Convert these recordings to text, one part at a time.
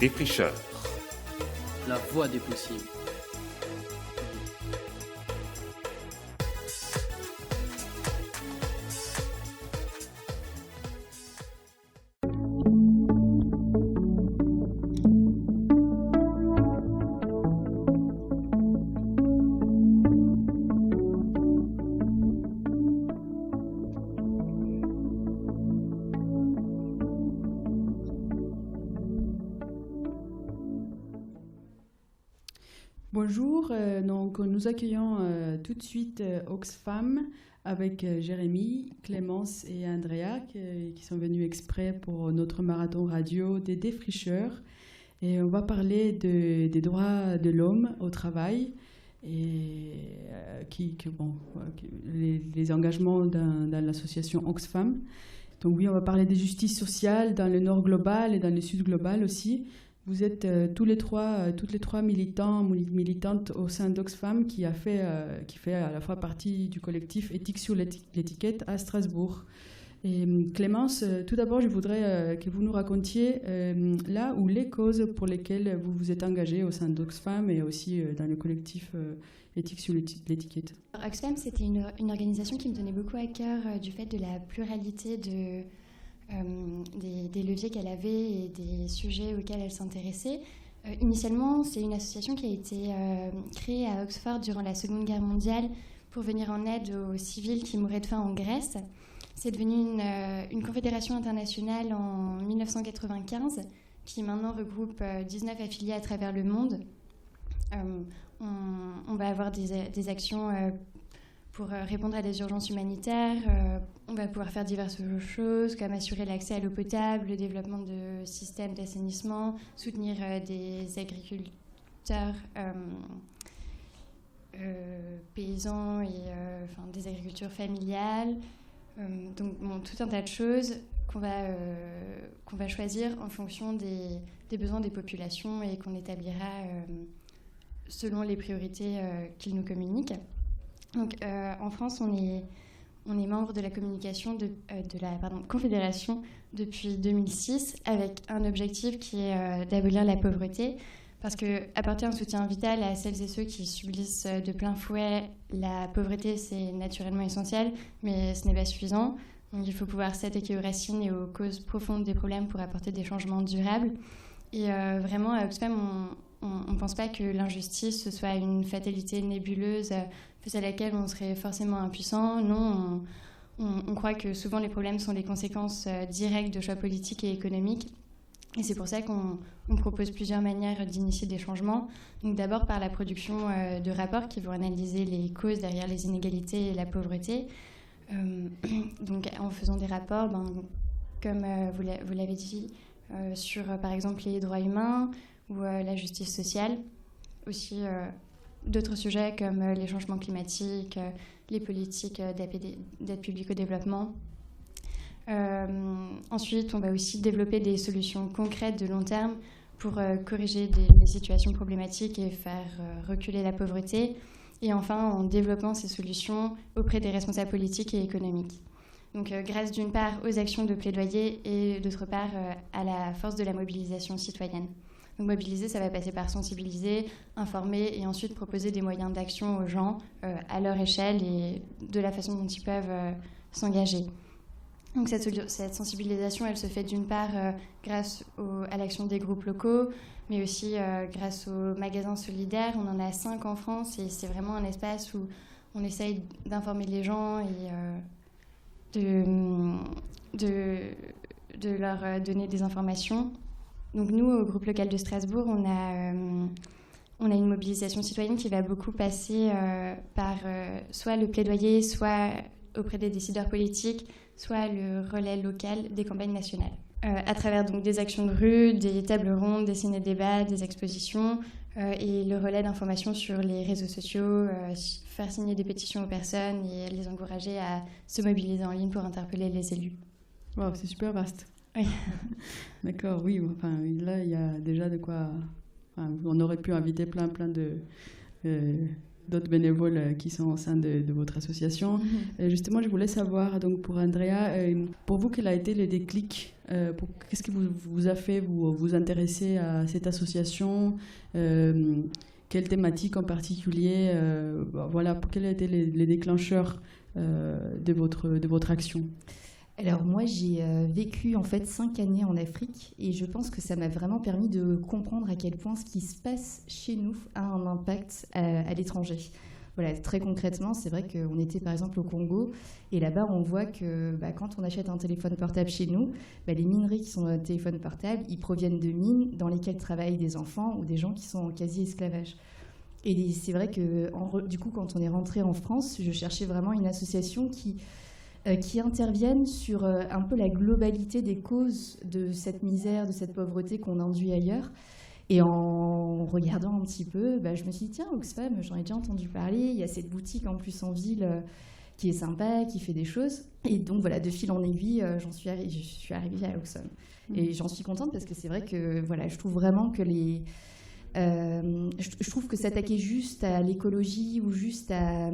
défricheurs. La voie des possibles. Bonjour, donc nous accueillons tout de suite Oxfam avec Jérémy, Clémence et Andrea qui sont venus exprès pour notre marathon radio des défricheurs. Et on va parler des droits de l'homme au travail et les engagements dans l'association Oxfam. Donc oui, on va parler des justices sociales dans le nord global et dans le sud global aussi. Vous êtes toutes les trois militantes au sein d'Oxfam qui fait à la fois partie du collectif Éthique sur l'étiquette à Strasbourg. Et Clémence, tout d'abord, je voudrais que vous nous racontiez là où les causes pour lesquelles vous vous êtes engagée au sein d'Oxfam et aussi dans le collectif Éthique sur l'étiquette. Oxfam, c'était une organisation qui me tenait beaucoup à cœur du fait de la pluralité des leviers qu'elle avait et des sujets auxquels elle s'intéressait. Initialement, c'est une association qui a été créée à Oxford durant la Seconde Guerre mondiale pour venir en aide aux civils qui mouraient de faim en Grèce. C'est devenu une confédération internationale en 1995 qui maintenant regroupe 19 affiliés à travers le monde. On va avoir des actions pour répondre à des urgences humanitaires. On va pouvoir faire diverses choses, comme assurer l'accès à l'eau potable, le développement de systèmes d'assainissement, soutenir des agriculteurs paysans et des agricultures familiales. Donc tout un tas de choses qu'on va choisir en fonction des besoins des populations et qu'on établira selon les priorités qu'ils nous communiquent. Donc, en France, on est membre de la communication de la Confédération depuis 2006 avec un objectif qui est d'abolir la pauvreté parce qu'apporter un soutien vital à celles et ceux qui subissent de plein fouet la pauvreté, c'est naturellement essentiel, mais ce n'est pas suffisant. Donc, il faut pouvoir s'attaquer aux racines et aux causes profondes des problèmes pour apporter des changements durables. Et vraiment, à Oxfam, on ne pense pas que l'injustice ce soit une fatalité nébuleuse face à laquelle on serait forcément impuissant. Non, on croit que souvent les problèmes sont des conséquences directes de choix politiques et économiques. Et c'est pour ça qu'on propose plusieurs manières d'initier des changements. Donc d'abord par la production de rapports qui vont analyser les causes derrière les inégalités et la pauvreté. Donc en faisant des rapports, comme vous l'avez dit, sur par exemple les droits humains ou la justice sociale, aussi d'autres sujets comme les changements climatiques, les politiques d'aide publique au développement. Ensuite, on va aussi développer des solutions concrètes de long terme pour corriger des situations problématiques et faire reculer la pauvreté. Et enfin, en développant ces solutions auprès des responsables politiques et économiques. Donc, grâce d'une part aux actions de plaidoyer et d'autre part à la force de la mobilisation citoyenne. Donc, mobiliser, ça va passer par sensibiliser, informer et ensuite proposer des moyens d'action aux gens à leur échelle et de la façon dont ils peuvent s'engager. Donc, cette sensibilisation, elle se fait d'une part grâce à l'action des groupes locaux, mais aussi grâce aux magasins solidaires. On en a 5 en France et c'est vraiment un espace où on essaye d'informer les gens et de leur donner des informations. Donc nous, au groupe local de Strasbourg, on a une mobilisation citoyenne qui va beaucoup passer par soit le plaidoyer, soit auprès des décideurs politiques, soit le relais local des campagnes nationales. À travers donc des actions de rue, des tables rondes, des ciné-débats, des expositions et le relais d'informations sur les réseaux sociaux, faire signer des pétitions aux personnes et les encourager à se mobiliser en ligne pour interpeller les élus. Wow, c'est super vaste. Oui. D'accord, oui. Enfin, là, il y a déjà de quoi... on aurait pu inviter plein de d'autres bénévoles qui sont au sein de votre association. Justement, je voulais savoir, donc pour Andrea, pour vous, quel a été le déclic qu'est-ce qui vous a fait vous intéresser à cette association quelle thématique en particulier voilà, quels étaient les déclencheurs de votre action? Alors moi, j'ai vécu en fait 5 années en Afrique et je pense que ça m'a vraiment permis de comprendre à quel point ce qui se passe chez nous a un impact à l'étranger. Voilà, très concrètement, c'est vrai qu'on était par exemple au Congo et là-bas on voit que quand on achète un téléphone portable chez nous, les minerais qui sont dans notre téléphone portable, ils proviennent de mines dans lesquelles travaillent des enfants ou des gens qui sont en quasi-esclavage. Et c'est vrai que du coup, quand on est rentré en France, je cherchais vraiment une association qui interviennent sur un peu la globalité des causes de cette misère, de cette pauvreté qu'on induit ailleurs. Et en regardant un petit peu, je me suis dit, tiens, Oxfam, j'en ai déjà entendu parler, il y a cette boutique en plus en ville qui est sympa, qui fait des choses. Et donc voilà, de fil en aiguille, je suis arrivée à Oxfam. Et j'en suis contente parce que c'est vrai que voilà, je trouve vraiment que je trouve que s'attaquer juste à l'écologie ou juste à,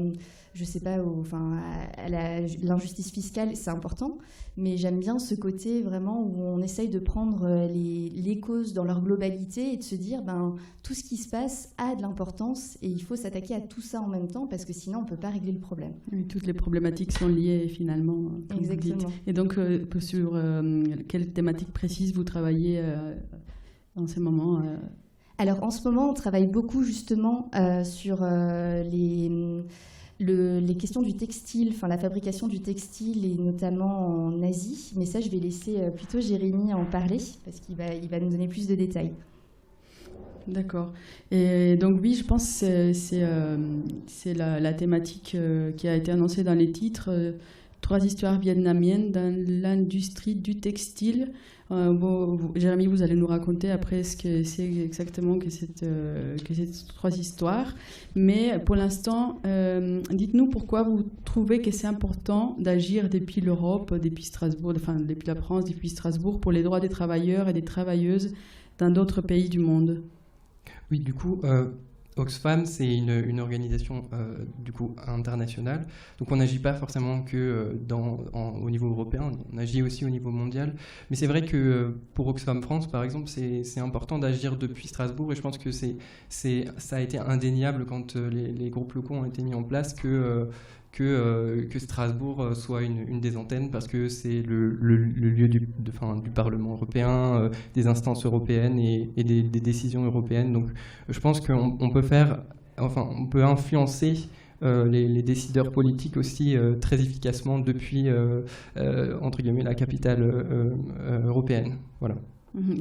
je sais pas, à l'injustice fiscale, c'est important, mais j'aime bien ce côté vraiment où on essaye de prendre les causes dans leur globalité et de se dire, tout ce qui se passe a de l'importance et il faut s'attaquer à tout ça en même temps parce que sinon on peut pas régler le problème. Oui, toutes les problématiques sont liées finalement. Exactement. Et donc, sur quelle thématique précise vous travaillez en ce moment Alors en ce moment, on travaille beaucoup justement sur les questions du textile, la fabrication du textile et notamment en Asie. Mais ça, je vais laisser plutôt Jérémy en parler parce qu'il va nous donner plus de détails. D'accord. Et donc oui, je pense que c'est la thématique qui a été annoncée dans les titres. 3 histoires vietnamiennes dans l'industrie du textile. Jérémy, vous allez nous raconter après ce que c'est exactement que ces 3 histoires. Mais pour l'instant, dites-nous pourquoi vous trouvez que c'est important d'agir depuis l'Europe, depuis Strasbourg, depuis la France, depuis Strasbourg, pour les droits des travailleurs et des travailleuses dans d'autres pays du monde. Oui, du coup, Oxfam, c'est une organisation du coup internationale. Donc on n'agit pas forcément que au niveau européen, on agit aussi au niveau mondial. Mais c'est vrai que pour Oxfam France, par exemple, c'est important d'agir depuis Strasbourg. Et je pense que ça a été indéniable quand les groupes locaux ont été mis en place que Strasbourg soit une des antennes parce que c'est le lieu du Parlement européen, des instances européennes et des décisions européennes. Donc je pense qu'on peut influencer les décideurs politiques aussi très efficacement depuis entre guillemets la capitale européenne. Voilà.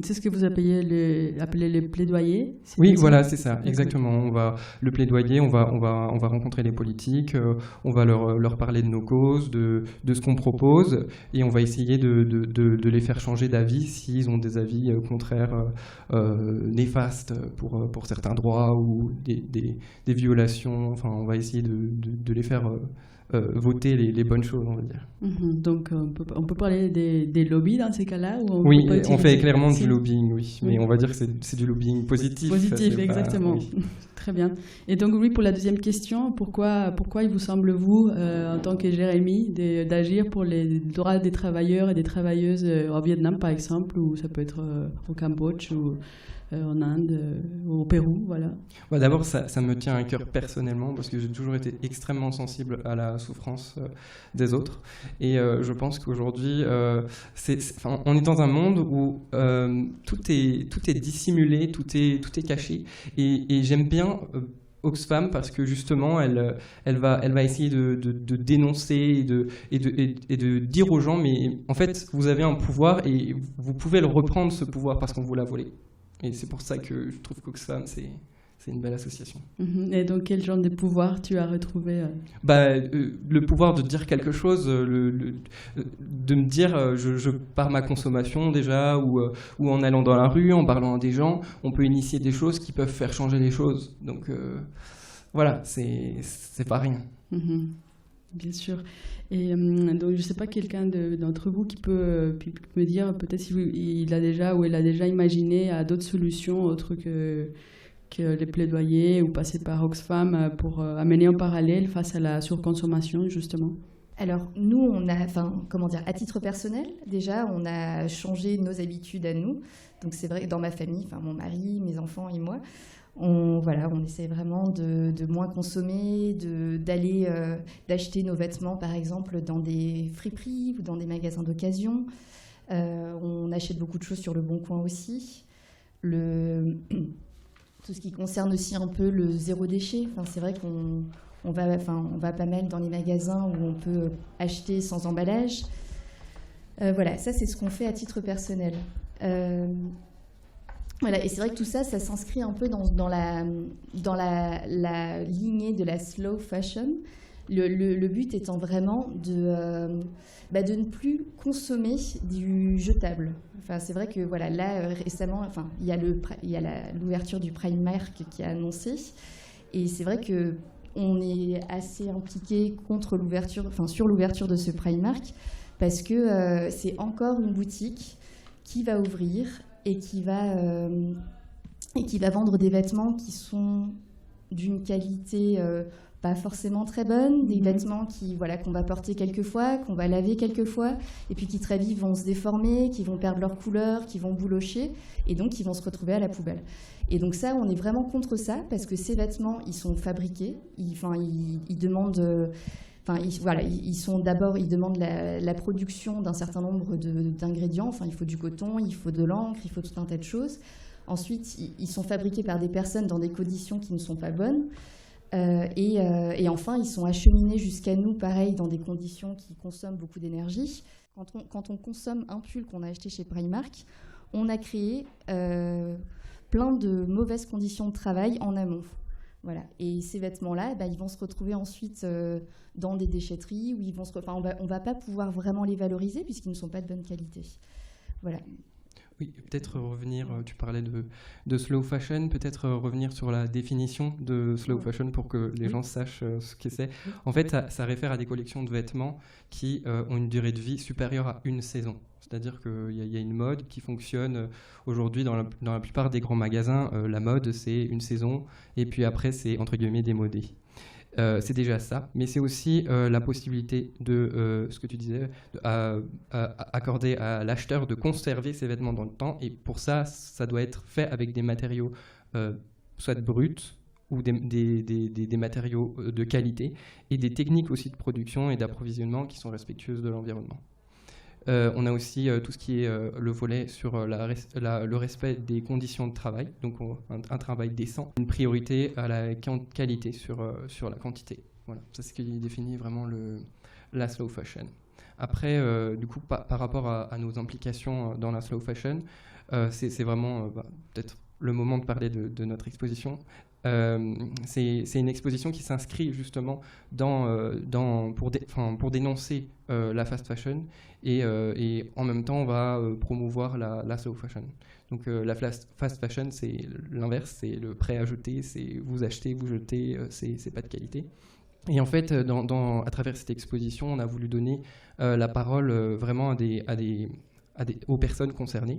C'est ce que vous appelez les plaidoyers? Oui, voilà, c'est ça, exactement. Le plaidoyer, on va rencontrer les politiques, on va leur parler de nos causes, de ce qu'on propose, et on va essayer de les faire changer d'avis s'ils ont des avis contraires, néfastes pour certains droits ou des violations. Enfin, on va essayer de les faire voter les bonnes choses, on va dire. Donc on peut parler des lobbies dans ces cas-là Oui, on fait clairement du lobbying, oui. Mais on va dire que c'est du lobbying positif. Positif, exactement. Oui. Très bien. Et donc oui, pour la deuxième question, pourquoi il vous semble, vous, en tant que Jérémy, d'agir pour les droits des travailleurs et des travailleuses au Vietnam, par exemple, ou ça peut être au Cambodge, ou en Inde, au Pérou, voilà. D'abord, ça me tient à cœur personnellement parce que j'ai toujours été extrêmement sensible à la souffrance des autres. Et je pense qu'aujourd'hui, on est dans un monde où tout est dissimulé, tout est caché. Et j'aime bien Oxfam parce que justement, elle va essayer de dénoncer et de dire aux gens, mais en fait, vous avez un pouvoir et vous pouvez le reprendre, ce pouvoir, parce qu'on vous l'a volé. Et c'est pour ça que je trouve qu'Oxfam, c'est une belle association. Et donc, quel genre de pouvoir tu as retrouvé le pouvoir de dire quelque chose, de me dire, je par ma consommation déjà, ou en allant dans la rue, en parlant à des gens, on peut initier des choses qui peuvent faire changer les choses. Donc, voilà, c'est pas rien. Bien sûr. Et donc, je ne sais pas, quelqu'un d'entre vous qui peut me dire peut-être s'il a déjà ou elle a déjà imaginé à d'autres solutions autres que que les plaidoyers ou passer par Oxfam pour amener en parallèle face à la surconsommation, justement? Alors, nous, on a, à titre personnel, déjà, on a changé nos habitudes à nous. Donc, c'est vrai que dans ma famille, mon mari, mes enfants et moi, on essaie vraiment de moins consommer, d'acheter nos vêtements, par exemple, dans des friperies ou dans des magasins d'occasion. On achète beaucoup de choses sur Le Bon Coin aussi. Tout ce qui concerne aussi un peu le zéro déchet. C'est vrai qu'on va pas mal dans les magasins où on peut acheter sans emballage. Voilà, ça c'est ce qu'on fait à titre personnel. Voilà, et c'est vrai que tout ça, ça s'inscrit un peu dans la lignée de la slow fashion. Le but étant vraiment de ne plus consommer du jetable. C'est vrai que voilà, là récemment, il y a l'ouverture du Primark qui est annoncée, et c'est vrai que on est assez impliqué sur l'ouverture de ce Primark, parce que c'est encore une boutique qui va ouvrir et qui va vendre des vêtements qui sont d'une qualité pas forcément très bonne, des vêtements qu'on va porter quelques fois, qu'on va laver quelques fois, et puis qui très vite vont se déformer, qui vont perdre leur couleur, qui vont boulocher, et donc qui vont se retrouver à la poubelle. Et donc ça, on est vraiment contre ça, parce que ces vêtements, ils sont fabriqués, ils demandent... ils demandent la production d'un certain nombre d'ingrédients. Il faut du coton, il faut de l'encre, il faut tout un tas de choses. Ensuite, ils sont fabriqués par des personnes dans des conditions qui ne sont pas bonnes. Et enfin, ils sont acheminés jusqu'à nous, pareil, dans des conditions qui consomment beaucoup d'énergie. Quand on consomme un pull qu'on a acheté chez Primark, on a créé plein de mauvaises conditions de travail en amont. Voilà. Et ces vêtements-là, ils vont se retrouver ensuite dans des déchetteries où on va pas pouvoir vraiment les valoriser puisqu'ils ne sont pas de bonne qualité. Voilà. Oui, peut-être revenir, tu parlais de slow fashion, peut-être revenir sur la définition de slow fashion pour que les gens sachent ce que c'est. En fait, ça réfère à des collections de vêtements qui ont une durée de vie supérieure à une saison. C'est-à-dire qu'il y a une mode qui fonctionne aujourd'hui dans la plupart des grands magasins. La mode, c'est une saison, et puis après, c'est entre guillemets démodé. C'est déjà ça, mais c'est aussi la possibilité de, ce que tu disais, accorder à l'acheteur de conserver ses vêtements dans le temps, et pour ça, ça doit être fait avec des matériaux soit bruts ou des matériaux de qualité, et des techniques aussi de production et d'approvisionnement qui sont respectueuses de l'environnement. On a aussi tout ce qui est le volet sur le respect des conditions de travail, donc un travail décent, une priorité à la qualité sur la quantité. Voilà, c'est ce qui définit vraiment la slow fashion. Après, du coup, par rapport à nos implications dans la slow fashion, c'est vraiment peut-être le moment de parler de notre exposition. C'est une exposition qui s'inscrit justement pour dénoncer la fast fashion et en même temps on va promouvoir la slow fashion. Donc la fast fashion, c'est l'inverse, c'est le prêt à jeter, c'est vous achetez, vous jetez, c'est pas de qualité. Et en fait, à travers cette exposition, on a voulu donner la parole vraiment aux personnes concernées.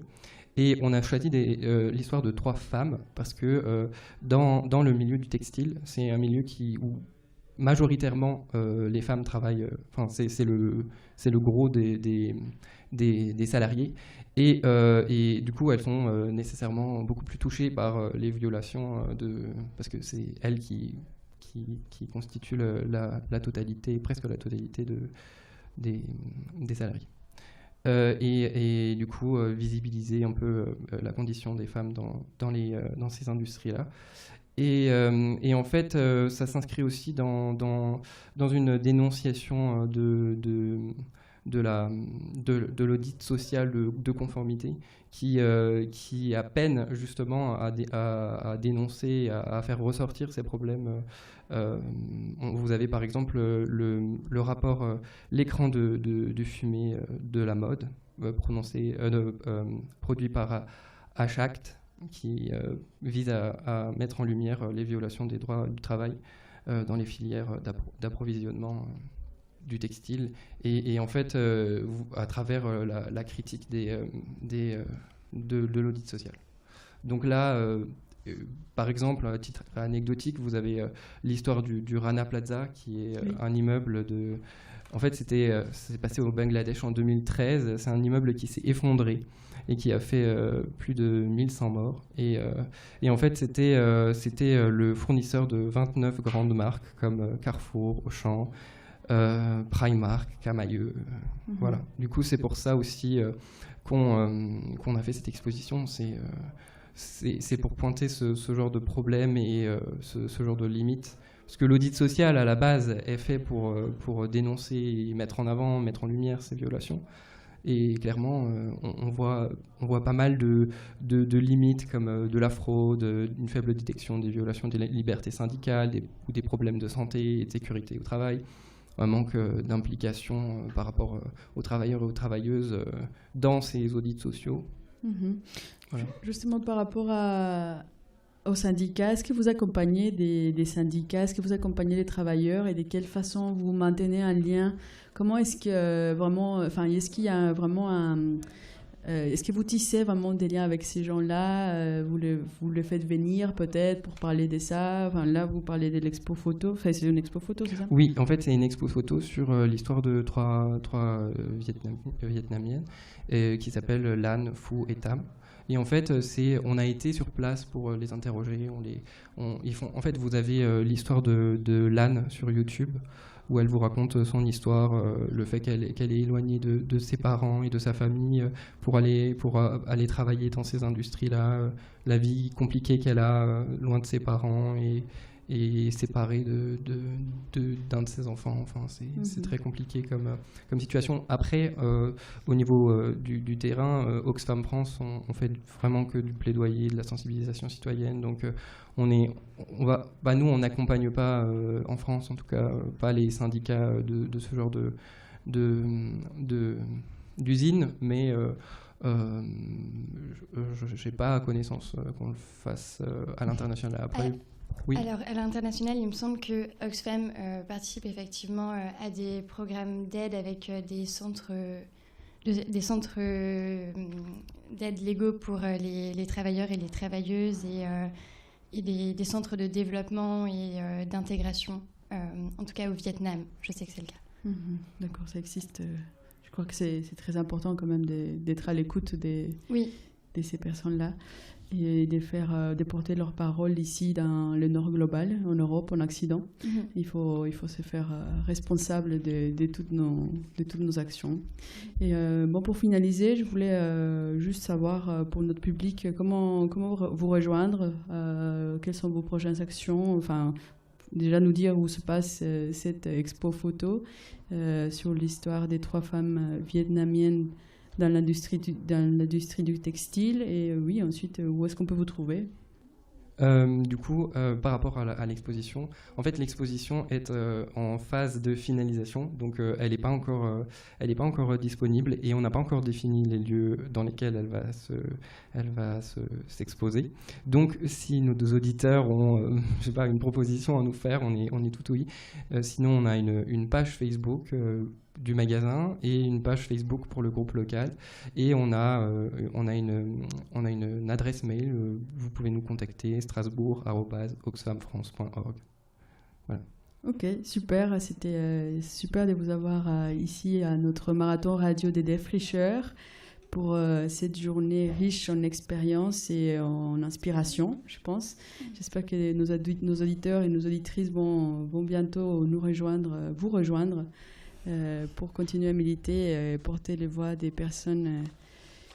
Et on a choisi l'histoire de 3 femmes parce que dans le milieu du textile, c'est un milieu où majoritairement les femmes travaillent. C'est le gros des salariés. Et du coup, elles sont nécessairement beaucoup plus touchées par les violations parce que c'est elles qui constituent la totalité, presque la totalité des salariés. Et du coup visibiliser un peu la condition des femmes dans ces industries-là. Et en fait, ça s'inscrit aussi dans une dénonciation de l'audit social de conformité qui a peine justement à dénoncer, à faire ressortir ces problèmes. Vous avez par exemple le rapport l'écran de fumée de la mode produit par H-Act qui vise à mettre en lumière les violations des droits du travail dans les filières d'approvisionnement du textile et en fait à travers la critique de l'audit social. Donc là par exemple, à titre anecdotique, vous avez l'histoire du Rana Plaza, qui est un immeuble de... En fait, c'est passé au Bangladesh en 2013. C'est un immeuble qui s'est effondré et qui a fait plus de 1100 morts. Et en fait, c'était le fournisseur de 29 grandes marques comme Carrefour, Auchan, Primark, Camaïeu. Voilà. Du coup, c'est pour ça aussi qu'on a fait cette exposition. C'est pour pointer ce genre de problème et ce genre de limites. Parce que l'audit social, à la base, est fait pour dénoncer et mettre en avant, mettre en lumière ces violations. Et clairement, on voit pas mal de limites comme de la fraude, une faible détection des violations des libertés syndicales ou des problèmes de santé et de sécurité au travail. Un manque d'implication par rapport aux travailleurs et aux travailleuses dans ces audits sociaux. Voilà. Justement, par rapport aux syndicats, est-ce que vous accompagnez des syndicats, est-ce que vous accompagnez les travailleurs et de quelle façon vous maintenez un lien? Comment est-ce que vraiment, est-ce qu'il y a vraiment est-ce que vous tissez vraiment des liens avec ces gens-là? Vous les faites venir peut-être pour parler de ça? Enfin, là, vous parlez de l'expo photo. Enfin, c'est une expo photo, c'est ça? Oui, en fait, c'est une expo photo sur l'histoire de trois Vietnamiennes qui s'appellent Lan, Phu et Tam. Et en fait, on a été sur place pour les interroger. En fait, vous avez l'histoire de Lan sur YouTube, où elle vous raconte son histoire, le fait qu'elle est éloignée de ses parents et de sa famille pour aller travailler dans ces industries-là, la vie compliquée qu'elle a loin de ses parents et séparée d'un de ses enfants. Enfin, c'est très compliqué comme situation. Après, au niveau du terrain, Oxfam France, on fait vraiment que du plaidoyer, de la sensibilisation citoyenne. Donc, nous, on n'accompagne pas, en France en tout cas, pas les syndicats de ce genre d'usine, mais je n'ai pas connaissance qu'on le fasse à l'international. Après, oui. Alors, à l'international, il me semble que Oxfam participe effectivement à des programmes d'aide avec des centres d'aide légaux pour les travailleurs et les travailleuses et des centres de développement et d'intégration, en tout cas au Vietnam. Je sais que c'est le cas. D'accord, ça existe. Je crois que c'est très important quand même d'être à l'écoute de ces personnes-là et de porter leur parole ici dans le Nord global, en Europe, en Occident. Il faut se faire responsable de toutes nos actions. Et pour finaliser, je voulais juste savoir pour notre public comment vous rejoindre, quelles sont vos prochaines actions, enfin déjà nous dire où se passe cette expo photo sur l'histoire des 3 femmes vietnamiennes dans l'industrie du textile, et oui, ensuite, où est-ce qu'on peut vous trouver? Du coup, par rapport à l'exposition, en fait, l'exposition est en phase de finalisation, donc elle n'est pas encore disponible et on n'a pas encore défini les lieux dans lesquels elle va s'exposer. Donc, si nos 2 auditeurs ont, une proposition à nous faire, on est tout oui. Sinon, on a une page Facebook du magasin et une page Facebook pour le groupe local, et on a une adresse mail, vous pouvez nous contacter, strasbourg@oxfamfrance.org. Voilà. Ok, super, c'était super de vous avoir ici à notre marathon radio des défricheurs pour cette journée riche en expérience et en inspiration, je pense. J'espère que nos auditeurs et nos auditrices vont bientôt vous rejoindre pour continuer à militer et porter les voix des personnes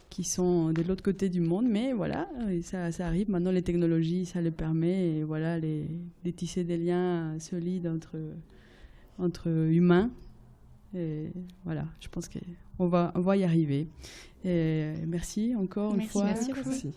qui sont de l'autre côté du monde. Mais voilà, ça arrive. Maintenant, les technologies, ça le permet. Et voilà, de tisser des liens solides entre humains. Et voilà, je pense qu'on va y arriver. Et merci encore une fois. Merci beaucoup. Merci.